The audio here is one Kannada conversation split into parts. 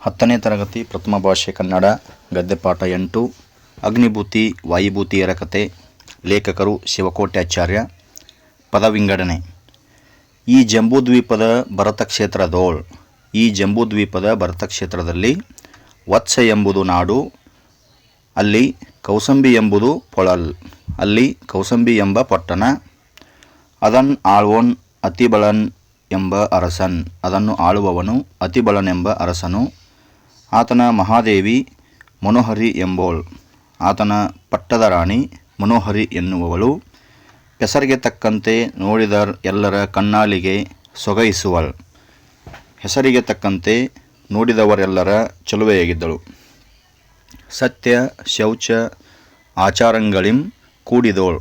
10ನೇ ತರಗತಿ ಪ್ರಥಮ ಭಾಷೆ ಕನ್ನಡ ಗದ್ಯಪಾಠ 8 ಅಗ್ನಿಭೂತಿ ವಾಯುಭೂತಿಯರ ಕತೆ. ಲೇಖಕರು ಶಿವಕೋಟ್ಯಾಚಾರ್ಯ. ಪದ ವಿಂಗಡಣೆ. ಈ ಜಂಬೂದ್ವೀಪದ ಭರತಕ್ಷೇತ್ರದೋಳ್. ಈ ಜಂಬೂದ್ವೀಪದ ಭರತಕ್ಷೇತ್ರದಲ್ಲಿ ವತ್ಸ ಎಂಬುದು ನಾಡು, ಅಲ್ಲಿ ಕೌಸಂಬಿ ಎಂಬುದು ಪೊಳಲ್, ಅಲ್ಲಿ ಕೌಸಂಬಿ ಎಂಬ ಪಟ್ಟಣ. ಅದನ್ ಆಳ್ವೋನ್ ಅತಿಬಳನ್ ಎಂಬ ಅರಸನ್, ಅದನ್ನು ಆಳುವವನು ಅತಿಬಳನೆಂಬ ಅರಸನು. ಆತನ ಮಹಾದೇವಿ ಮನೋಹರಿ ಎಂಬೋಳ್, ಆತನ ಪಟ್ಟದ ರಾಣಿ ಮನೋಹರಿ ಎನ್ನುವವಳು. ಹೆಸರಿಗೆ ತಕ್ಕಂತೆ ನೋಡಿದರ್ ಎಲ್ಲರ ಕಣ್ಣಾಲಿಗೆ ಸೊಗೈಸುವಳ್, ಹೆಸರಿಗೆ ತಕ್ಕಂತೆ ನೋಡಿದವರೆಲ್ಲರ ಚಲುವೆಯಾಗಿದ್ದಳು. ಸತ್ಯ ಶೌಚ ಆಚಾರಂಗಳಿಂ ಕೂಡಿದೋಳ್,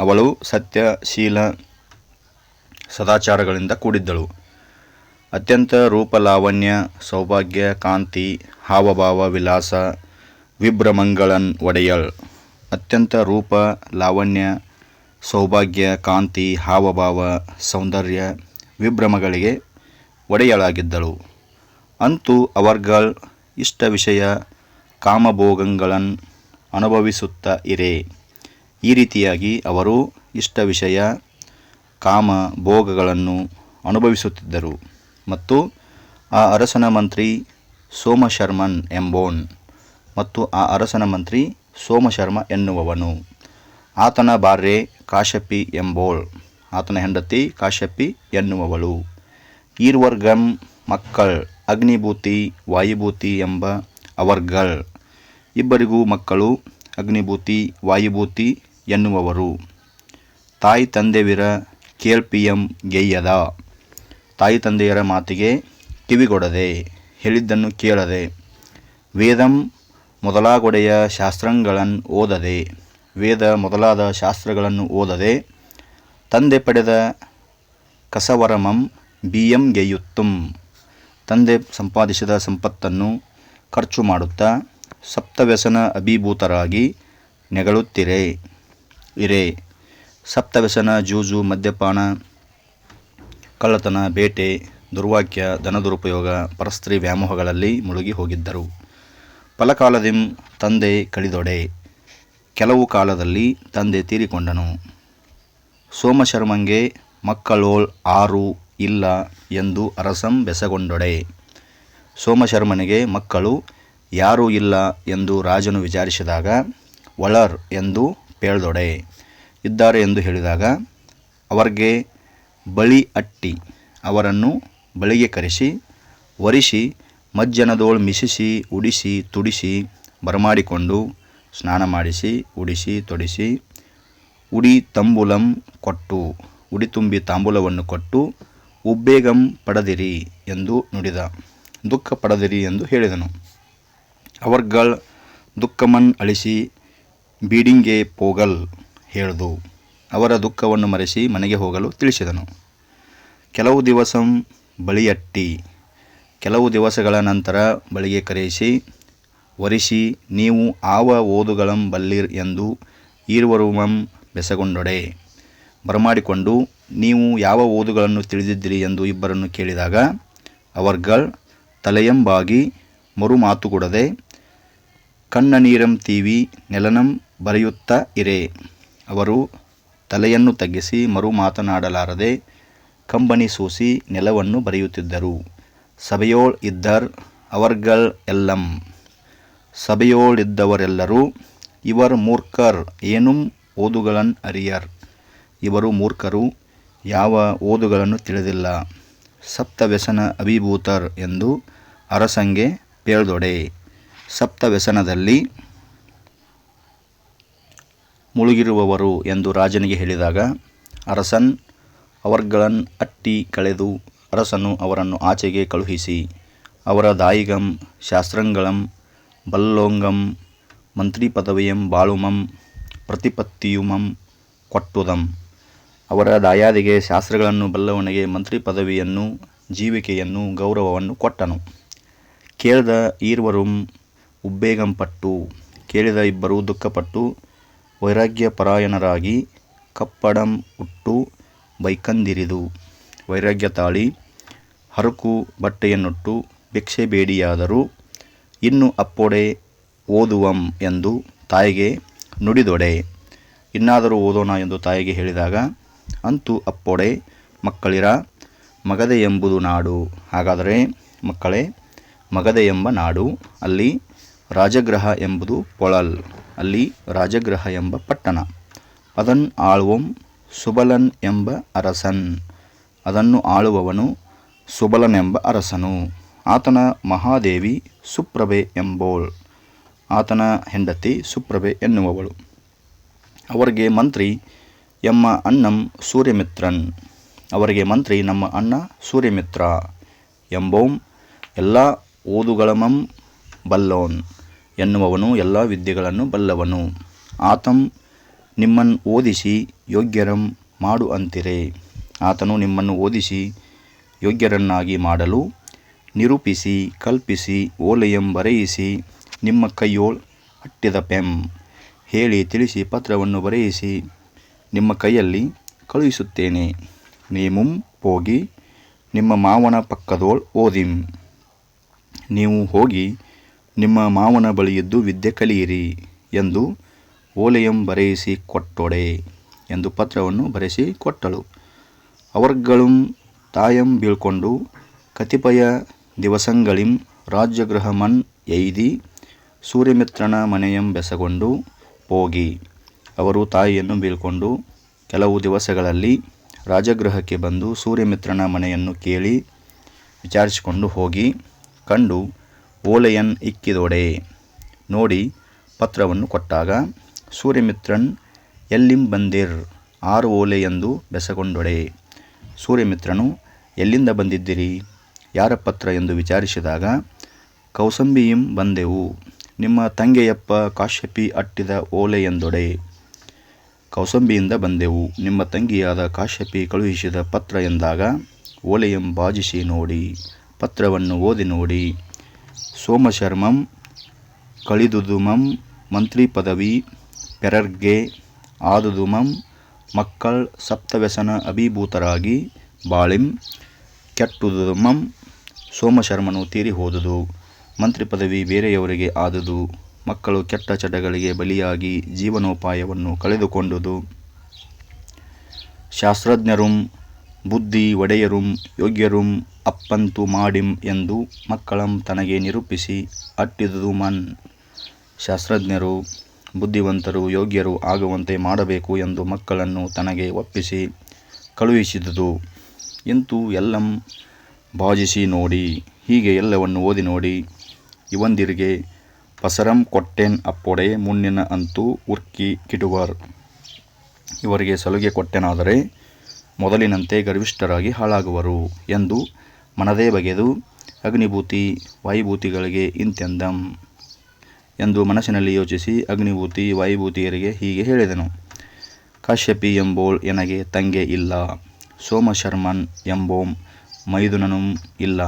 ಅವಳು ಸತ್ಯ ಶೀಲ ಸದಾಚಾರಗಳಿಂದ ಕೂಡಿದ್ದಳು. ಅತ್ಯಂತ ರೂಪ ಲಾವಣ್ಯ ಸೌಭಾಗ್ಯ ಕಾಂತಿ ಹಾವಭಾವ ವಿಲಾಸ ವಿಭ್ರಮಗಳನ್ ಒಡೆಯಳ್. ಅತ್ಯಂತ ರೂಪ ಲಾವಣ್ಯ ಸೌಭಾಗ್ಯ ಕಾಂತಿ ಹಾವಭಾವ ಸೌಂದರ್ಯ ವಿಭ್ರಮಗಳಿಗೆ ಒಡೆಯಳಾಗಿದ್ದಳು. ಅಂತೂ ಅವರ್ಗಳ್ ಇಷ್ಟ ವಿಷಯ ಕಾಮಭೋಗಗಳನ್ ಅನುಭವಿಸುತ್ತ ಇರೆ. ಈ ರೀತಿಯಾಗಿ ಅವರು ಇಷ್ಟ ವಿಷಯ ಕಾಮ ಭೋಗಗಳನ್ನು ಅನುಭವಿಸುತ್ತಿದ್ದರು. ಮತ್ತು ಆ ಅರಸನ ಮಂತ್ರಿ ಸೋಮಶರ್ಮನ್ ಎಂಬೋನ್, ಮತ್ತು ಆ ಅರಸನ ಮಂತ್ರಿ ಸೋಮಶರ್ಮ ಎನ್ನುವವನು. ಆತನ ಭಾರ್ಯೆ ಕಾಶ್ಯಪಿ ಎಂಬೋಳ್, ಆತನ ಹೆಂಡತಿ ಕಾಶ್ಯಪಿ ಎನ್ನುವವಳು. ಈರ್ವರ್ಗಂ ಮಕ್ಕಳ್ ಅಗ್ನಿಭೂತಿ ವಾಯುಭೂತಿ ಎಂಬ ಅವರ್ಗಳ್. ಇಬ್ಬರಿಗೂ ಮಕ್ಕಳು ಅಗ್ನಿಭೂತಿ ವಾಯುಭೂತಿ ಎನ್ನುವವರು. ತಾಯಿ ತಂದೆವಿರ ಕೇಳ್ಪಿಯಂ ಗೆಯ್ಯದ, ತಾಯಿ ತಂದೆಯರ ಮಾತಿಗೆ ಕಿವಿಗೊಡದೆ ಹೇಳಿದ್ದನ್ನು ಕೇಳದೆ, ವೇದಂ ಮೊದಲಾಗೊಡೆಯ ಶಾಸ್ತ್ರಗಳನ್ ಓದದೆ, ವೇದ ಮೊದಲಾದ ಶಾಸ್ತ್ರಗಳನ್ನು ಓದದೆ, ತಂದೆ ಪಡೆದ ಕಸವರಮಂ ಬಿಯಂ ಗೆಯ್ಯುತ್ತುಂ, ತಂದೆ ಸಂಪಾದಿಸಿದ ಸಂಪತ್ತನ್ನು ಖರ್ಚು ಮಾಡುತ್ತಾ ಸಪ್ತವ್ಯಸನ ಅಭಿಭೂತರಾಗಿ ನೆಗಳುತ್ತಿರೆ ಇರೆ. ಸಪ್ತವ್ಯಸನ ಜೂಜು ಮದ್ಯಪಾನ ಕಳ್ಳತನ ಬೇಟೆ ದುರ್ವಾಕ್ಯ ಧನದುರುಪಯೋಗ ಪರಸ್ತ್ರೀ ವ್ಯಾಮೋಹಗಳಲ್ಲಿ ಮುಳುಗಿ ಹೋಗಿದ್ದರು. ಫಲಕಾಲದಿಂ ತಂದೆ ಕಳಿದೊಡೆ. ಕೆಲವು ಕಾಲದಲ್ಲಿ ತಂದೆ ತೀರಿಕೊಂಡನು. ಸೋಮಶರ್ಮಂಗೆ ಮಕ್ಕಳೋಳ್ ಆರು ಇಲ್ಲ ಎಂದು ಅರಸಂ ಬೆಸಗೊಂಡೊಡೆ. ಸೋಮಶರ್ಮನಿಗೆ ಮಕ್ಕಳು ಯಾರೂ ಇಲ್ಲ ಎಂದು ರಾಜನು ವಿಚಾರಿಸಿದಾಗ ಒಳರ್ ಎಂದು ಪೇಳ್ದೊಡೆ. ಇದ್ದಾರೆ ಎಂದು ಹೇಳಿದಾಗ ಅವರ್ಗೆ ಬಳಿ ಅಟ್ಟಿ, ಅವರನ್ನು ಬಳಿಗೆ ಕರೆಸಿ ಒರಿಸಿ ಮಜ್ಜನದೋಳ್ ಮಿಸಿಸಿ ಉಡಿಸಿ ತುಡಿಸಿ ಬರಮಾಡಿಕೊಂಡು ಸ್ನಾನ ಮಾಡಿಸಿ ಉಡಿಸಿ ತೊಡಿಸಿ ಉಡಿ ತಂಬೂಲಂ ಕೊಟ್ಟು, ಉಡಿ ತುಂಬಿ ತಾಂಬೂಲವನ್ನು ಕೊಟ್ಟು ಉಬ್ಬೇಗಂ ಪಡದಿರಿ ಎಂದು ನುಡಿದ, ದುಃಖ ಪಡದಿರಿ ಎಂದು ಹೇಳಿದನು. ಅವರ್ಗಳ್ ದುಃಖಮನ್ ಅಳಿಸಿ ಬೀಡಿಂಗೆ ಪೋಗಲ್ ಹೇಳ್ದು, ಅವರ ದುಃಖವನ್ನು ಮರೆಸಿ ಮನೆಗೆ ಹೋಗಲು ತಿಳಿಸಿದನು. ಕೆಲವು ದಿವಸಂ ಬಳಿಯಟ್ಟಿ, ಕೆಲವು ದಿವಸಗಳ ನಂತರ ಬಳಿಗೆ ಕರೆಯಿಸಿ ಒರಿಸಿ ನೀವು ಆವ ಓದುಗಳಂ ಬಲ್ಲಿರ್ ಎಂದು ಈರ್ವರುಮಂ ಬೆಸಗೊಂಡೊಡೆ. ಬರಮಾಡಿಕೊಂಡು ನೀವು ಯಾವ ಓದುಗಳನ್ನು ತಿಳಿದಿದ್ದೀರಿ ಎಂದು ಇಬ್ಬರನ್ನು ಕೇಳಿದಾಗ ಅವರ್ಗಳ್ ತಲೆಯಂಬಾಗಿ ಮರು ಮಾತುಕೊಡದೆ ಕಣ್ಣ ನೀರಂ ತೀವಿ ನೆಲನಂ ಬರೆಯುತ್ತ ಇರೆ. ಅವರು ತಲೆಯನ್ನು ತಗ್ಗಿಸಿ ಮರು ಮಾತನಾಡಲಾರದೆ ಕಂಬನಿ ಸೂಸಿ ನೆಲವನ್ನು ಬರೆಯುತ್ತಿದ್ದರು. ಸಭೆಯೋಳ್ ಇದ್ದರ್ ಅವರ್ಗಳ್ ಎಲ್ಲಂ, ಸಭೆಯೋಳಿದ್ದವರೆಲ್ಲರೂ ಇವರ್ ಮೂರ್ಖರ್ ಏನುಂ ಓದುಗಳನ್ ಅರಿಯರ್, ಇವರು ಮೂರ್ಖರು ಯಾವ ಓದುಗಳನ್ನು ತಿಳಿದಿಲ್ಲ. ಸಪ್ತವ್ಯಸನ ಅಭಿಭೂತರ್ ಎಂದು ಅರಸಂಗೆ ಪೇಳ್ದೊಡೆ. ಸಪ್ತವ್ಯಸನದಲ್ಲಿ ಮುಳುಗಿರುವವರು ಎಂದು ರಾಜನಿಗೆ ಹೇಳಿದಾಗ ಅರಸನ್ ಅವರ್ಗಳನ್ ಅಟ್ಟಿ ಕಳೆದು ಅರಸನು ಅವರನ್ನು ಆಚೆಗೆ ಕಳುಹಿಸಿ ಅವರ ದಾಯಿಗಂ ಶಾಸ್ತ್ರಗಳಂ ಬಲ್ಲೋಂಗಂ ಮಂತ್ರಿ ಪದವಿಯಂ ಬಾಳುಮಂ ಪ್ರತಿಪತ್ತಿಯುಮಂ ಕೊಟ್ಟುದಂ. ಅವರ ದಾಯಾದಿಗೆ ಶಾಸ್ತ್ರಗಳನ್ನು ಬಲ್ಲವನಿಗೆ ಮಂತ್ರಿ ಪದವಿಯನ್ನು ಜೀವಿಕೆಯನ್ನು ಗೌರವವನ್ನು ಕೊಟ್ಟನು. ಕೇಳ್ದ ಈರ್ವರುಂ ಉಬ್ಬೇಗಂಪಟ್ಟು, ಕೇಳಿದ ಇಬ್ಬರು ದುಃಖಪಟ್ಟು ವೈರಾಗ್ಯಪರಾಯಣರಾಗಿ ಕಪ್ಪಡಂ ಉಟ್ಟು ಬೈಕಂದಿರಿದು, ವೈರಾಗ್ಯ ತಾಳಿ ಹರಕು ಬಟ್ಟೆಯನ್ನುಟ್ಟು ಭಿಕ್ಷೆ ಬೇಡಿಯಾದರೂ ಇನ್ನು ಅಪ್ಪೊಡೆ ಓದುವಂ ಎಂದು ತಾಯಿಗೆ ನುಡಿದೊಡೆ. ಇನ್ನಾದರೂ ಓದೋಣ ಎಂದು ತಾಯಿಗೆ ಹೇಳಿದಾಗ, ಅಂತೂ ಅಪ್ಪೊಡೆ ಮಕ್ಕಳಿರ ಮಗದೆ ಎಂಬುದು ನಾಡು. ಹಾಗಾದರೆ ಮಕ್ಕಳೇ, ಮಗದೆ ಎಂಬ ನಾಡು, ಅಲ್ಲಿ ರಾಜಗೃಹ ಎಂಬುದು ಪೊಳಲ್, ಅಲ್ಲಿ ರಾಜಗೃಹ ಎಂಬ ಪಟ್ಟಣ. ಅದನ್ ಆಳುವಂ ಸುಬಲನ್ ಎಂಬ ಅರಸನ್, ಅದನ್ನು ಆಳುವವನು ಸುಬಲನೆಂಬ ಅರಸನು. ಆತನ ಮಹಾದೇವಿ ಸುಪ್ರಭೆ ಎಂಬೋಳ್, ಆತನ ಹೆಂಡತಿ ಸುಪ್ರಭೆ ಎನ್ನುವವಳು. ಅವರಿಗೆ ಮಂತ್ರಿ ಎಮ್ಮ ಅಣ್ಣಂ ಸೂರ್ಯಮಿತ್ರನ್, ಅವರಿಗೆ ಮಂತ್ರಿ ನಮ್ಮ ಅಣ್ಣ ಸೂರ್ಯಮಿತ್ರ. ಎಂಬೋಂ ಎಲ್ಲ ಓದುಗಳಮಂ ಬಲ್ಲೋನ್, ಎನ್ನುವವನು ಎಲ್ಲ ವಿದ್ಯೆಗಳನ್ನು ಬಲ್ಲವನು. ಆತಂ ನಿಮ್ಮನ್ ಓದಿಸಿ ಯೋಗ್ಯರಂ ಮಾಡು ಅಂತಿರೆ, ಆತನು ನಿಮ್ಮನ್ನು ಓದಿಸಿ ಯೋಗ್ಯರನ್ನಾಗಿ ಮಾಡಲು ನಿರೂಪಿಸಿ ಕಲ್ಪಿಸಿ ಓಲೆಯಂ ಬರೆಯಿಸಿ ನಿಮ್ಮ ಕೈಯೋಳ್ ಅಟ್ಟಿದ ಪೆಂ, ಹೇಳಿ ತಿಳಿಸಿ ಪತ್ರವನ್ನು ಬರೆಯಿಸಿ ನಿಮ್ಮ ಕೈಯಲ್ಲಿ ಕಳುಹಿಸುತ್ತೇನೆ. ನೀಮುಂ ಹೋಗಿ ನಿಮ್ಮ ಮಾವನ ಪಕ್ಕದೋಳ್ ಓದಿಂ, ನೀವು ಹೋಗಿ ನಿಮ್ಮ ಮಾವನ ಬಳಿಯಿದ್ದು ವಿದ್ಯೆ ಕಲಿಯಿರಿ ಎಂದು ಓಲೆಯಂ ಬರೆಯಿಸಿ ಕೊಟ್ಟೊಡೆ ಎಂದು ಪತ್ರವನ್ನು ಬರೆಸಿ ಕೊಟ್ಟಳು. ಅವರ್ಗಳಂ ತಾಯಂ ಬೀಳ್ಕೊಂಡು ಕತಿಪಯ ದಿವಸಗಳಿಂ ರಾಜಗೃಹಮನ್ ಎಯ್ದಿ ಸೂರ್ಯಮಿತ್ರನ ಮನೆಯಂ ಬೆಸಗೊಂಡು ಹೋಗಿ. ಅವರು ತಾಯಿಯನ್ನು ಬೀಳ್ಕೊಂಡು ಕೆಲವು ದಿವಸಗಳಲ್ಲಿ ರಾಜಗೃಹಕ್ಕೆ ಬಂದು ಸೂರ್ಯಮಿತ್ರನ ಮನೆಯನ್ನು ಕೇಳಿ ವಿಚಾರಿಸಿಕೊಂಡು ಹೋಗಿ ಕಂಡು ಓಲೆಯನ್ ಇಕ್ಕಿದೊಡೆ. ನೋಡಿ ಪತ್ರವನ್ನು ಕೊಟ್ಟಾಗ, ಸೂರ್ಯಮಿತ್ರನ್ ಎಲ್ಲಿಂ ಬಂದಿರ್ ಆರು ಓಲೆ ಎಂದು ಬೆಸಗೊಂಡೊಡೆ. ಸೂರ್ಯಮಿತ್ರನು ಎಲ್ಲಿಂದ ಬಂದಿದ್ದಿರಿ, ಯಾರ ಪತ್ರ ಎಂದು ವಿಚಾರಿಸಿದಾಗ, ಕೌಸಂಬಿಯಿಂ ಬಂದೆವು, ನಿಮ್ಮ ತಂಗೆಯಪ್ಪ ಕಾಶ್ಯಪಿ ಅಟ್ಟಿದ ಓಲೆ ಎಂದೊಡೆ. ಕೌಸಂಬಿಯಿಂದ ಬಂದೆವು, ನಿಮ್ಮ ತಂಗಿಯಾದ ಕಾಶ್ಯಪಿ ಕಳುಹಿಸಿದ ಪತ್ರ ಎಂದಾಗ, ಓಲೆಯಂ ಬಾಜಿಸಿ ನೋಡಿ ಪತ್ರವನ್ನು ಓದಿ ನೋಡಿ, ಸೋಮಶರ್ಮಂ ಕಳಿದುದುಮಂ ಮಂತ್ರಿ ಪದವಿ ಪೆರರ್ಗೆ ಆದುದುಮಂ ಮಕ್ಕಳ್ ಸಪ್ತವ್ಯಸನ ಅಭಿಭೂತರಾಗಿ ಬಾಳಿಂ ಕೆಟ್ಟುದುಮಂ. ಸೋಮಶರ್ಮನು ತೀರಿ ಹೋದುದು, ಮಂತ್ರಿ ಪದವಿ ಬೇರೆಯವರಿಗೆ ಆದುದು, ಮಕ್ಕಳು ಕೆಟ್ಟ ಚಟಗಳಿಗೆ ಬಲಿಯಾಗಿ ಜೀವನೋಪಾಯವನ್ನು ಕಳೆದುಕೊಂಡುದು. ಶಾಸ್ತ್ರಜ್ಞರುಂ ಬುದ್ಧಿ ಒಡೆಯರುಂ ಯೋಗ್ಯರುಂ ಅಪ್ಪಂತು ಮಾಡಿಂ ಎಂದು ಮಕ್ಕಳಂ ತನಗೆ ನಿರೂಪಿಸಿ ಅಟ್ಟಿದುದುಮನ್. ಶಾಸ್ತ್ರಜ್ಞರು ಬುದ್ಧಿವಂತರು ಯೋಗ್ಯರು ಆಗುವಂತೆ ಮಾಡಬೇಕು ಎಂದು ಮಕ್ಕಳನ್ನು ತನಗೆ ಒಪ್ಪಿಸಿ ಕಳುಹಿಸಿದುದು. ಇಂತೂ ಎಲ್ಲಂ ಬಾಜಿಸಿ ನೋಡಿ, ಹೀಗೆ ಎಲ್ಲವನ್ನು ಓದಿ ನೋಡಿ, ಇವಂದಿರಿಗೆ ಪಸರಂ ಕೊಟ್ಟೆನ್ ಅಪ್ಪೊಡೆ ಮುನ್ನಿನ ಅಂತೂ ಉರ್ಕಿ ಕಿಟುವರ್. ಇವರಿಗೆ ಸಲುಗೆ ಕೊಟ್ಟೆನಾದರೆ ಮೊದಲಿನಂತೆ ಗರ್ವಿಷ್ಠರಾಗಿ ಹಾಳಾಗುವರು ಎಂದು ಮನದೇ ಬಗೆದು ಅಗ್ನಿಭೂತಿ ವಾಯುಭೂತಿಗಳಿಗೆ ಇಂತೆಂದಂ ಎಂದು ಮನಸ್ಸಿನಲ್ಲಿ ಯೋಚಿಸಿ ಅಗ್ನಿಭೂತಿ ವಾಯುಭೂತಿಯರಿಗೆ ಹೀಗೆ ಹೇಳಿದನು. ಕಾಶ್ಯಪಿ ಎಂಬೋಳ್ ಎನಗೆ ತಂಗೆ ಇಲ್ಲ, ಸೋಮಶರ್ಮನ್ ಎಂಬೋಂ ಮೈದುನನೂ ಇಲ್ಲ,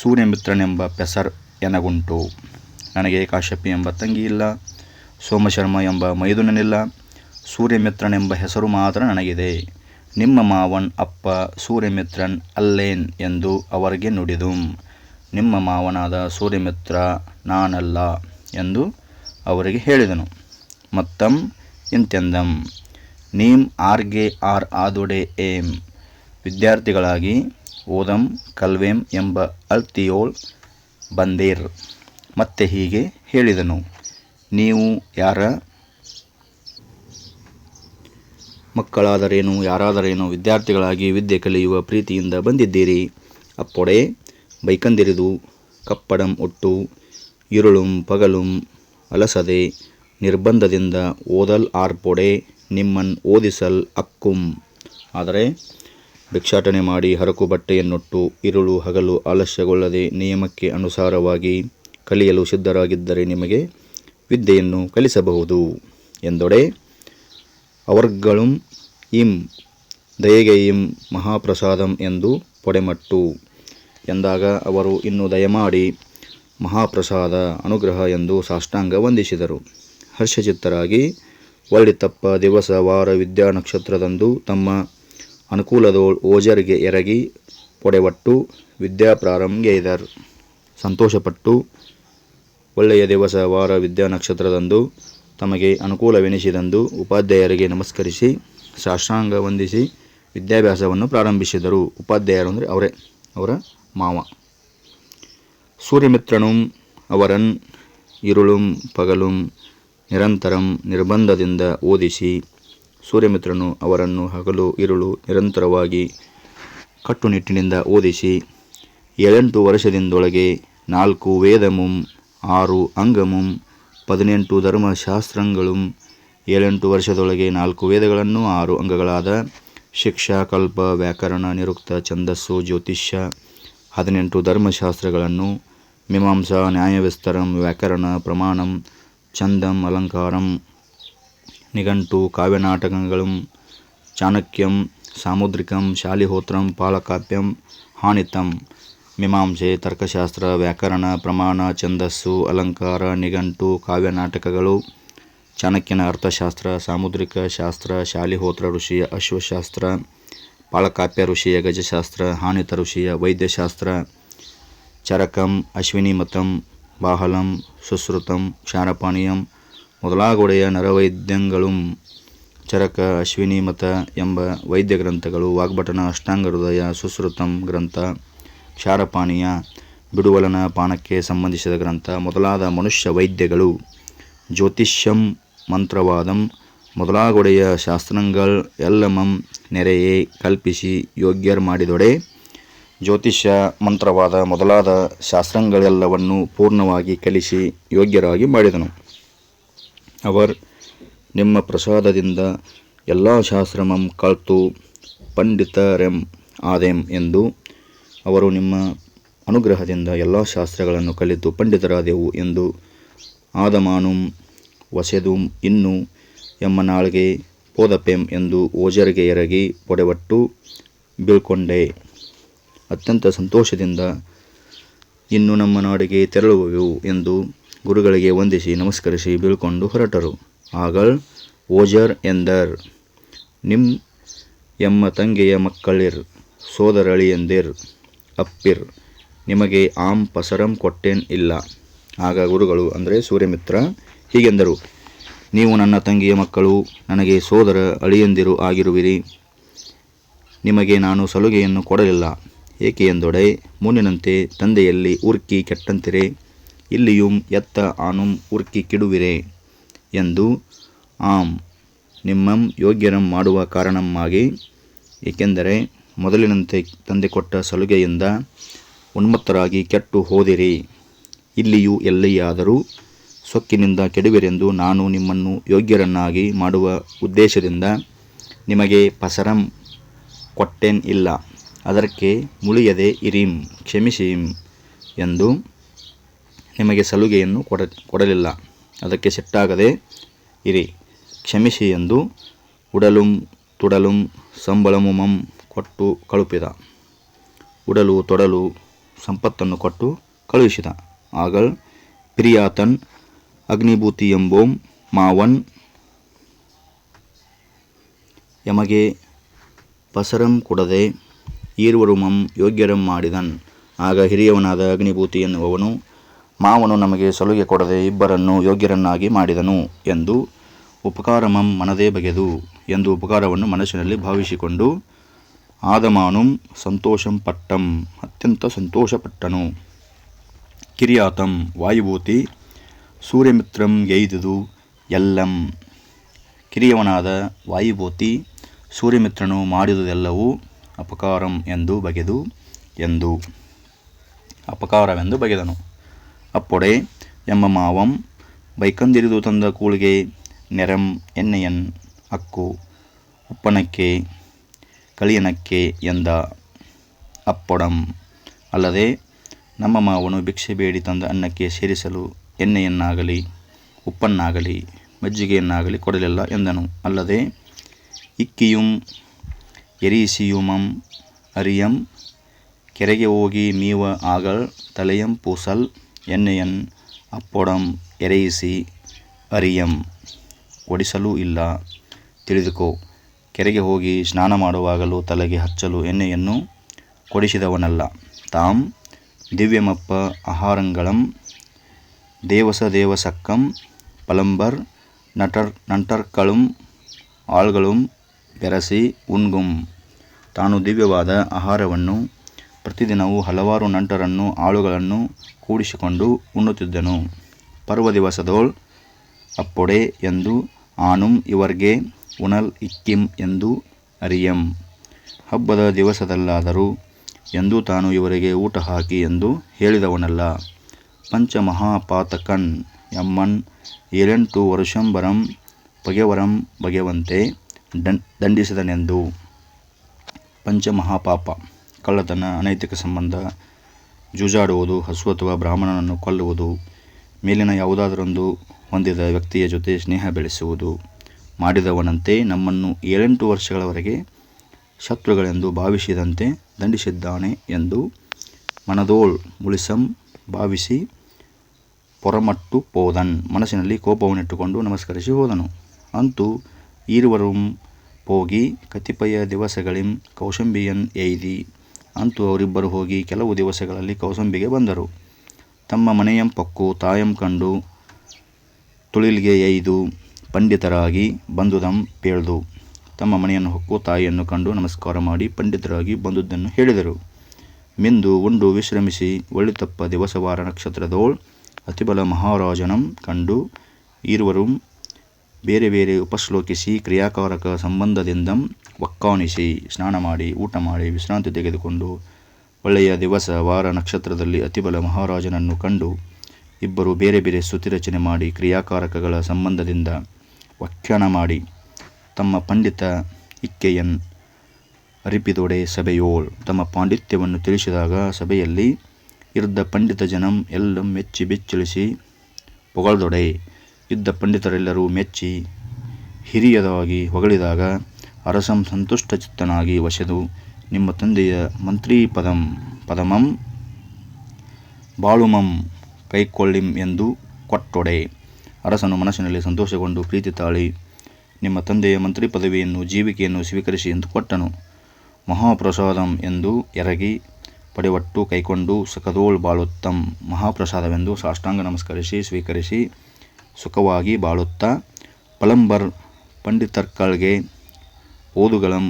ಸೂರ್ಯಮಿತ್ರನೆಂಬ ಪೆಸರ್ ಎನಗುಂಟು. ನನಗೆ ಕಾಶ್ಯಪಿ ಎಂಬ ತಂಗಿ ಇಲ್ಲ, ಸೋಮಶರ್ಮ ಎಂಬ ಮೈದುನನಿಲ್ಲ, ಸೂರ್ಯಮಿತ್ರನೆಂಬ ಹೆಸರು ಮಾತ್ರ ನನಗಿದೆ. ನಿಮ್ಮ ಮಾವನ್ ಅಪ್ಪ ಸೂರ್ಯಮಿತ್ರನ್ ಅಲ್ಲೇನ್ ಎಂದು ಅವರಿಗೆ ನುಡಿದುಂ. ನಿಮ್ಮ ಮಾವನಾದ ಸೂರ್ಯಮಿತ್ರ ನಾನಲ್ಲ ಎಂದು ಅವರಿಗೆ ಹೇಳಿದನು. ಮತ್ತಂ ಇಂತೆಂದಂ, ನೀಂ ಆರ್ಗೆ ಆರ್ ಆದೊಡೆ ಏಂ, ವಿದ್ಯಾರ್ಥಿಗಳಾಗಿ ಓದಂ ಕಲ್ವೆಂ ಎಂಬ ಅಳ್ತಿಯೋಳ್ ಬಂದೇರ್. ಮತ್ತೆ ಹೀಗೆ ಹೇಳಿದನು, ನೀವು ಯಾರ ಮಕ್ಕಳಾದರೇನು ಯಾರಾದರೇನು ವಿದ್ಯಾರ್ಥಿಗಳಾಗಿ ವಿದ್ಯೆ ಕಲಿಯುವ ಪ್ರೀತಿಯಿಂದ ಬಂದಿದ್ದೀರಿ. ಅಪ್ಪೊಡೆ ಬೈಕಂದಿರಿದು ಕಪ್ಪಡಂ ಉಟ್ಟು ಇರುಳುಂ ಪಗಲುಂ ಅಲಸದೆ ನಿರ್ಬಂಧದಿಂದ ಓದಲ್ ಆರ್ಪೊಡೆ ನಿಮ್ಮನ್ ಓದಿಸಲ್ ಅಕ್ಕುಂ. ಆದರೆ ಭಿಕ್ಷಾಟನೆ ಮಾಡಿ ಹರಕು ಬಟ್ಟೆಯನ್ನುಟ್ಟು ಇರುಳು ಹಗಲು ಆಲಸ್ಯಗೊಳ್ಳದೆ ನಿಯಮಕ್ಕೆ ಅನುಸಾರವಾಗಿ ಕಲಿಯಲು ಸಿದ್ಧರಾಗಿದ್ದರೆ ನಿಮಗೆ ವಿದ್ಯೆಯನ್ನು ಕಲಿಸಬಹುದು ಎಂದೊಡೆ. ಅವರ್ಗಳಂ ಇಂ ದಯೆಗೆಯಿಂ ಮಹಾಪ್ರಸಾದಂ ಎಂದು ಪೊಡೆಮಟ್ಟು ಎಂದಾಗ ಅವರು ಇನ್ನು ದಯಮಾಡಿ ಮಹಾಪ್ರಸಾದ ಅನುಗ್ರಹ ಎಂದು ಸಾಷ್ಟಾಂಗ ವಂದಿಸಿದರು. ಹರ್ಷಚಿತ್ತರಾಗಿ ಒಳ್ಳಿತಪ್ಪ ದಿವಸ ವಾರ ವಿದ್ಯಾ ನಕ್ಷತ್ರದಂದು ತಮ್ಮ ಅನುಕೂಲದೋಳ್ ಓಜರ್ಗೆ ಎರಗಿ ಪೊಡೆವಟ್ಟು ವಿದ್ಯಾ ಪ್ರಾರಂಭಗೈದರ್. ಸಂತೋಷಪಟ್ಟು ಒಳ್ಳೆಯ ದಿವಸ ವಾರ ವಿದ್ಯಾ ನಕ್ಷತ್ರದಂದು ತಮಗೆ ಅನುಕೂಲವೆನಿಸಿದಂದು ಉಪಾಧ್ಯಾಯರಿಗೆ ನಮಸ್ಕರಿಸಿ ಸಾಷ್ಟಾಂಗ ವಂದಿಸಿ ವಿದ್ಯಾಭ್ಯಾಸವನ್ನು ಪ್ರಾರಂಭಿಸಿದರು. ಉಪಾಧ್ಯಾಯರು ಅಂದರೆ ಅವರ ಮಾವ. ಸೂರ್ಯಮಿತ್ರನುಂ ಅವರನ್ ಇರುಳುಂ ಪಗಲುಂ ನಿರಂತರಂ ನಿರ್ಬಂಧದಿಂದ ಓದಿಸಿ. ಸೂರ್ಯಮಿತ್ರನು ಅವರನ್ನು ಹಗಲು ಇರುಳು ನಿರಂತರವಾಗಿ ಕಟ್ಟುನಿಟ್ಟಿನಿಂದ ಓದಿಸಿ 7 ವರ್ಷದಿಂದೊಳಗೆ 4 ವೇದಮುಂ 6 ಅಂಗಮುಂ 18 ಧರ್ಮಶಾಸ್ತ್ರங்களுಂ 7 ವರ್ಷದೊಳಗೆ 4 ವೇದಗಳನ್ನು 6 ಅಂಗಗಳಾದ ಶಿಕ್ಷಾ ಕಲ್ಪ ವ್ಯಾಕರಣ ನಿರುಕ್ತ ಛಂದಸ್ಸು ಜ್ಯೋತಿಷ್ಯ 18 ಧರ್ಮಶಾಸ್ತ್ರಗಳನ್ನು ಮೀಮಾಂಸಾ ನ್ಯಾಯವಿಸ್ತರಂ ವ್ಯಾಕರಣ ಪ್ರಮಾಣಂ ಛಂದಂ ಅಲಂಕಾರಂ ನಿಘಂಟು ಕಾವ್ಯನಾಟಕಗಳಂ ಚಾಣಕ್ಯಂ ಸಾಮುದ್ರಿಕಂ ಶಾಲಿಹೋತ್ರಂ ಪಾಲಕಾಪ್ಯಂ ಹಾನಿತಂ ಮೀಮಾಂಸೆ ತರ್ಕಶಾಸ್ತ್ರ ವ್ಯಾಕರಣ ಪ್ರಮಾಣ ಛಂದಸ್ಸು ಅಲಂಕಾರ ನಿಘಂಟು ಕಾವ್ಯನಾಟಕಗಳು ಚಾಣಕ್ಯನ ಅರ್ಥಶಾಸ್ತ್ರ ಸಾಮುದ್ರಿಕ ಶಾಸ್ತ್ರ ಶಾಲಿಹೋತ್ರ ಋಷಿಯ ಅಶ್ವಶಾಸ್ತ್ರ ಪಾಲಕಾಪ್ಯ ಋಷಿಯ ಗಜಶಾಸ್ತ್ರ ಹಾನಿತ ಋಷಿಯ ವೈದ್ಯಶಾಸ್ತ್ರ ಚರಕಂ ಅಶ್ವಿನಿಮತಂ ಬಾಹಲಂ ಸುಶ್ರುತಂ ಕ್ಷಾರಪಾನೀಯಂ ಮೊದಲಾಗುಡೆಯ ನರವೈದ್ಯಂಗಳಂ ಚರಕ ಅಶ್ವಿನಿಮತ ಎಂಬ ವೈದ್ಯ ಗ್ರಂಥಗಳು ವಾಗ್ಭಟನ ಅಷ್ಟಾಂಗ ಹೃದಯ ಸುಶ್ರುತಂ ಗ್ರಂಥ ಕ್ಷಾರಪಾನೀಯ ಬಿಡುವಲನ ಪಾನಕ್ಕೆ ಸಂಬಂಧಿಸಿದ ಗ್ರಂಥ ಮೊದಲಾದ ಮನುಷ್ಯ ವೈದ್ಯಗಳು ಜ್ಯೋತಿಷ್ಯಂ ಮಂತ್ರವಾದಂ ಮೊದಲಾಗುಡೆಯ ಶಾಸ್ತ್ರங்கள் ಎಲ್ಲಮಂ ನೆರೆಯೇ ಕಲ್ಪಿಸಿ ಯೋಗ್ಯರ್ ಮಾಡಿದೊಡೆ. ಜ್ಯೋತಿಷ್ಯ ಮಂತ್ರವಾದ ಮೊದಲಾದ ಶಾಸ್ತ್ರಗಳೆಲ್ಲವನ್ನು ಪೂರ್ಣವಾಗಿ ಕಲಿಸಿ ಯೋಗ್ಯರಾಗಿ ಮಾಡಿದನು. ಅವರ್ ನಿಮ್ಮ ಪ್ರಸಾದದಿಂದ ಎಲ್ಲ ಶಾಸ್ತ್ರಮಂ ಕಲ್ತು ಪಂಡಿತರೆಂ ಆದೆಂ ಎಂದು. ಅವರು ನಿಮ್ಮ ಅನುಗ್ರಹದಿಂದ ಎಲ್ಲ ಶಾಸ್ತ್ರಗಳನ್ನು ಕಲಿತು ಪಂಡಿತರಾದೆವು ಎಂದು. ಆದಮಾನುಂ ವಸೆದುಂ ಇನ್ನು ಎಮ್ಮ ನಾಳೆಗೆ ಪೋದಪೆಂ ಎಂದು ಓಜರಿಗೆ ಎರಗಿ ಪೊಡೆವಟ್ಟು ಬೀಳ್ಕೊಂಡೆ. ಅತ್ಯಂತ ಸಂತೋಷದಿಂದ ಇನ್ನು ನಮ್ಮ ನಾಡಿಗೆ ತೆರಳುವೆವು ಎಂದು ಗುರುಗಳಿಗೆ ವಂದಿಸಿ ನಮಸ್ಕರಿಸಿ ಬೀಳ್ಕೊಂಡು ಹೊರಟರು. ಆಗಳ್ ಓಜರ್ ಎಂದರ್ ನಿಮ್ ಎಮ್ಮ ತಂಗೆಯ ಮಕ್ಕಳಿರ್ ಸೋದರಳಿಯಂದಿರ್ ಅಪ್ಪಿರ್ ನಿಮಗೆ ಆಂ ಪಸರಂ ಕೊಟ್ಟೇನ್ ಇಲ್ಲ. ಆಗ ಗುರುಗಳು ಅಂದರೆ ಸೂರ್ಯಮಿತ್ರ ಹೀಗೆಂದರು, ನೀವು ನನ್ನ ತಂಗಿಯ ಮಕ್ಕಳು, ನನಗೆ ಸೋದರ ಅಳಿಯಂದಿರು ಆಗಿರುವಿರಿ. ನಿಮಗೆ ನಾನು ಸಲುಗೆಯನ್ನು ಕೊಡಲಿಲ್ಲ. ಏಕೆ ಎಂದೊಡೆ, ಮುನ್ನಿನಂತೆ ತಂದೆಯಲ್ಲಿ ಉರ್ಕಿ ಕೆಟ್ಟಂತಿರೆ ಇಲ್ಲಿಯುಂ ಎತ್ತ ಆನುಂ ಉರ್ಕಿ ಕಿಡುವಿರೆ ಎಂದು. ಆಂ ನಿಮ್ಮಂ ಯೋಗ್ಯರಂ ಮಾಡುವ ಕಾರಣಮ್ಮಾಗಿ, ಏಕೆಂದರೆ ಮೊದಲಿನಂತೆ ತಂದೆ ಕೊಟ್ಟ ಸಲುಗೆಯಿಂದ ಉನ್ಮತ್ತರಾಗಿ ಕೆಟ್ಟು ಹೋದಿರಿ. ಇಲ್ಲಿಯೂ ಎಲ್ಲಿಯಾದರೂ ಸೊಕ್ಕಿನಿಂದ ಕೆಡುವಿರೆಂದು ನಾನು ನಿಮ್ಮನ್ನು ಯೋಗ್ಯರನ್ನಾಗಿ ಮಾಡುವ ಉದ್ದೇಶದಿಂದ ನಿಮಗೆ ಪಸರಂ ಕೊಟ್ಟೇನ್ ಇಲ್ಲ. ಅದಕ್ಕೆ ಮುಳಿಯದೆ ಇರಿಂ ಕ್ಷಮಿಸಿಂ ಎಂದು. ನಿಮಗೆ ಸಲುಗೆಯನ್ನು ಕೊಡಲಿಲ್ಲ, ಅದಕ್ಕೆ ಸಿಟ್ಟಾಗದೆ ಇರಿ, ಕ್ಷಮಿಸಿ ಎಂದು. ಉಡಲುಂ ತುಡಲುಂ ಸಂಬಳಮುಮಂ ಕೊಟ್ಟು ಕಳುಪಿದ. ಉಡಲು ತೊಡಲು ಸಂಪತ್ತನ್ನು ಕೊಟ್ಟು ಕಳುಹಿಸಿದ. ಆಗಳ್ ಪ್ರಿಯಾತನ್ ಅಗ್ನಿಭೂತಿ ಎಂಬೋಂ ಮಾವನ್ ಯಮಗೆ ಪಸರಂ ಕೊಡದೆ ಈರ್ವರುಮಂ ಯೋಗ್ಯರಂ ಮಾಡಿದನ್. ಆಗ ಹಿರಿಯವನಾದ ಅಗ್ನಿಭೂತಿ ಎನ್ನುವವನು, ಮಾವನು ನಮಗೆ ಸಲುಗೆ ಕೊಡದೆ ಇಬ್ಬರನ್ನು ಯೋಗ್ಯರನ್ನಾಗಿ ಮಾಡಿದನು ಎಂದು. ಉಪಕಾರಮಂ ಮನದೇ ಬಗೆದು ಎಂದು ಉಪಕಾರವನ್ನು ಮನಸ್ಸಿನಲ್ಲಿ ಭಾವಿಸಿಕೊಂಡು ಆದಮಾನುಂ ಸಂತೋಷಂ ಪಟ್ಟಂ ಅತ್ಯಂತ ಸಂತೋಷಪಟ್ಟನು. ಕಿರಿಯಾತಂ ವಾಯುಭೂತಿ ಸೂರ್ಯಮಿತ್ರಂ ಗೈದುದು ಎಲ್ಲಂ ಕಿರಿಯವನಾದ ವಾಯುಭೂತಿ ಸೂರ್ಯಮಿತ್ರನು ಮಾಡಿದುದೆಲ್ಲವೂ ಅಪಕಾರಂ ಎಂದು ಬಗೆದು ಎಂದು ಅಪಕಾರವೆಂದು ಬಗೆದನು. ಅಪ್ಪೊಡೆ ಎಮ್ಮ ಮಾವಂ ಬೈಕಂದಿರಿದು ತಂದ ಕೂಳಿಗೆ ನೆರಂ ಎಣ್ಣೆಯನ್ ಅಕ್ಕು ಉಪ್ಪನಕ್ಕೆ ಕಳಿಯನಕ್ಕೆ ಎಂದ. ಅಪ್ಪೊಡಂ ಅಲ್ಲದೆ ನಮ್ಮ ಮಾವನು ಭಿಕ್ಷೆ ಬೇಡಿ ತಂದ ಅನ್ನಕ್ಕೆ ಸೇರಿಸಲು ಎಣ್ಣೆಯನ್ನಾಗಲಿ ಉಪ್ಪನ್ನಾಗಲಿ ಮಜ್ಜಿಗೆಯನ್ನಾಗಲಿ ಕೊಡಲಿಲ್ಲ ಎಂದನು. ಅಲ್ಲದೆ ಇಕ್ಕಿಯುಂ ಎರೀಸಿಯುಮಂ ಅರಿಯಂ ಕೆರೆಗೆ ಹೋಗಿ ಮೀವ ಆಗಳ್ ತಲೆಯಂ ಪೂಸಲ್ ಎಣ್ಣೆಯನ್ ಅಪ್ಪೊಡಂ ಎರೆಯಿಸಿ ಅರಿಯಂ ಒಡಿಸಲೂ ಇಲ್ಲ. ತಿಳಿದುಕೋ, ಕೆರೆಗೆ ಹೋಗಿ ಸ್ನಾನ ಮಾಡುವಾಗಲೂ ತಲೆಗೆ ಹಚ್ಚಲು ಎಣ್ಣೆಯನ್ನು ಕೊಡಿಸಿದವನಲ್ಲ. ತಾಂ ದಿವ್ಯಮಪ್ಪ ಆಹಾರಂಗಳಂ ದೇವಸಕ್ಕಂ ಪಲಂಬರ್ ನಂಟರ್ಕಳುಂ ಆಳ್களும் ಬೆರಸಿ ಉಣ್ಗುಂ. ತಾನು ದಿವ್ಯವಾದ ಆಹಾರವನ್ನು ಪ್ರತಿದಿನವೂ ಹಲವಾರು ನಂಟರನ್ನು ಆಳುಗಳನ್ನು ಕೂಡಿಸಿಕೊಂಡು ಉಣ್ಣುತ್ತಿದ್ದನು. ಪರ್ವ ದಿವಸದೋಳ್ ಅಪ್ಪೊಡೆ ಎಂದು ಆನುಂ ಇವರ್ಗೆ ಉಣಲ್ ಇಕ್ಕಿಂ ಎಂದು ಅರಿಯಂ. ಹಬ್ಬದ ದಿವಸದಲ್ಲಾದರೂ ಎಂದೂ ತಾನು ಇವರಿಗೆ ಊಟ ಹಾಕಿ ಎಂದು ಹೇಳಿದವನಲ್ಲ. ಪಂಚಮಹಾಪಾತಕನ್ ಎಮ್ಮನ್ 7 ವರುಷಂಬರಂ ಬಗೆವಂತೆ ದಂಡಿಸಿದನೆಂದು. ಪಂಚಮಹಾಪಾಪ: ಕಳ್ಳತನ, ಅನೈತಿಕ ಸಂಬಂಧ, ಜೂಜಾಡುವುದು, ಹಸು ಅಥವಾ ಬ್ರಾಹ್ಮಣನನ್ನು ಕೊಲ್ಲುವುದು, ಮೇಲಿನ ಯಾವುದಾದರೊಂದು ಹೊಂದಿದ ವ್ಯಕ್ತಿಯ ಜೊತೆ ಸ್ನೇಹ ಬೆಳೆಸುವುದು ಮಾಡಿದವನಂತೆ ನಮ್ಮನ್ನು 7 ವರ್ಷಗಳವರೆಗೆ ಶತ್ರುಗಳೆಂದು ಭಾವಿಸಿದಂತೆ ದಂಡಿಸಿದ್ದಾನೆ ಎಂದು ಮನದೋಳ್ ಮುಳಿಸಂ ಭಾವಿಸಿ ಪೊರಮಟ್ಟು ಪೋದನ್. ಮನಸ್ಸಿನಲ್ಲಿ ಕೋಪವನ್ನಿಟ್ಟುಕೊಂಡು ನಮಸ್ಕರಿಸಿ ಹೋದನು. ಅಂತೂ ಈರುವರುಂ ಹೋಗಿ ಕತಿಪಯ ದಿವಸಗಳಿಂ ಕೌಶಂಬಿಯನ್ ಎಯ್ದಿ. ಅಂತೂ ಅವರಿಬ್ಬರು ಹೋಗಿ ಕೆಲವು ದಿವಸಗಳಲ್ಲಿ ಕೌಶಂಬಿಗೆ ಬಂದರು. ತಮ್ಮ ಮನೆಯಂ ಪೊಕ್ಕು ತಾಯಂ ಕಂಡು ತುಳಿಲ್ಗೆ ಎಯ್ದು ಪಂಡಿತರಾಗಿ ಬಂದುದಂ ಪೇಳ್ದು. ತಮ್ಮ ಮನೆಯನ್ನು ಹೊಕ್ಕು ತಾಯಿಯನ್ನು ಕಂಡು ನಮಸ್ಕಾರ ಮಾಡಿ ಪಂಡಿತರಾಗಿ ಬಂದುದನ್ನು ಹೇಳಿದರು. ಮಿಂದು ಉಂಡು ವಿಶ್ರಮಿಸಿ ಒಳ್ಳಿತಪ್ಪ ದಿವಸವಾರ ನಕ್ಷತ್ರದೋಳ್ ಅತಿಬಲ ಮಹಾರಾಜನಂ ಕಂಡು ಈರುವರುಂ ಬೇರೆ ಬೇರೆ ಉಪಶ್ಲೋಕಿಸಿ ಕ್ರಿಯಾಕಾರಕ ಸಂಬಂಧದಿಂದಂ ಒಕ್ಕಾಣಿಸಿ ಸ್ನಾನ ಮಾಡಿ ಊಟ ಮಾಡಿ ವಿಶ್ರಾಂತಿ ತೆಗೆದುಕೊಂಡು ಒಳ್ಳೆಯ ದಿವಸ ವಾರ ನಕ್ಷತ್ರದಲ್ಲಿ ಅತಿಬಲ ಮಹಾರಾಜನನ್ನು ಕಂಡು ಇಬ್ಬರು ಬೇರೆ ಬೇರೆ ಸ್ತುತಿ ರಚನೆ ಮಾಡಿ ಕ್ರಿಯಾಕಾರಕಗಳ ಸಂಬಂಧದಿಂದ ವ್ಯಾಖ್ಯಾನ ಮಾಡಿ ತಮ್ಮ ಪಂಡಿತ ಇಕ್ಕೆಯನ್ ಅರಿಪಿದೊಡೆ ಸಭೆಯೋಳ್ ತಮ್ಮ ಪಾಂಡಿತ್ಯವನ್ನು ತಿಳಿಸಿದಾಗ ಸಭೆಯಲ್ಲಿ ಇದ್ದ ಪಂಡಿತ ಜನಂ ಎಲ್ಲ ಮೆಚ್ಚಿ ಬೆಚ್ಚಳಿಸಿ ಪೊಗಳ್ದೊಡೆ. ಇದ್ದ ಪಂಡಿತರೆಲ್ಲರೂ ಮೆಚ್ಚಿ ಹಿರಿಯದಾಗಿ ಹೊಗಳಿದಾಗ ಅರಸಂ ಸಂತುಷ್ಟ ಚಿತ್ತನಾಗಿ ವಶದು ನಿಮ್ಮ ತಂದೆಯ ಮಂತ್ರಿ ಪದಮಂ ಬಾಳುಮಂ ಕೈಕೊಳ್ಳಿಂ ಎಂದು ಕೊಟ್ಟೊಡೆ. ಅರಸನು ಮನಸ್ಸಿನಲ್ಲಿ ಸಂತೋಷಗೊಂಡು ಪ್ರೀತಿ ತಾಳಿ ನಿಮ್ಮ ತಂದೆಯ ಮಂತ್ರಿ ಪದವಿಯನ್ನು ಜೀವಿಕೆಯನ್ನು ಸ್ವೀಕರಿಸಿ ಎಂದು ಕೊಟ್ಟನು. ಮಹಾಪ್ರಸಾದಂ ಎಂದು ಎರಗಿ ಪಡೆವಟ್ಟು ಕೈಕೊಂಡು ಸುಖದೋಳ್ ಬಾಳುತ್ತಂ. ಮಹಾಪ್ರಸಾದವೆಂದು ಸಾಷ್ಟಾಂಗ ನಮಸ್ಕರಿಸಿ ಸ್ವೀಕರಿಸಿ ಸುಖವಾಗಿ ಬಾಳುತ್ತಾ ಪಲಂಬರ್ ಪಂಡಿತರ್ಕಳ್ಗೆ ಓದುಗಳಂ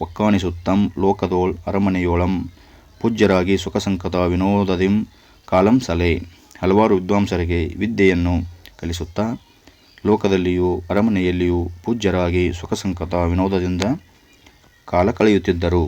ಒಕ್ಕಾಣಿಸುತ್ತಂ ಲೋಕದೋಳ್ ಅರಮನೆಯೋಳಂ ಪೂಜ್ಯರಾಗಿ ಸುಖಸಂಕಟ ವಿನೋದದಿಂ ಕಾಲಂ ಸಲೆ. ಹಲವಾರು ವಿದ್ವಾಂಸರಿಗೆ ವಿದ್ಯೆಯನ್ನು ಕಲಿಸುತ್ತಾ ಲೋಕದಲ್ಲಿಯೂ ಅರಮನೆಯಲ್ಲಿಯೂ ಪೂಜ್ಯರಾಗಿ ಸುಖಸಂಕಟ ವಿನೋದದಿಂದ ಕಾಲ ಕಳೆಯುತ್ತಿದ್ದರು.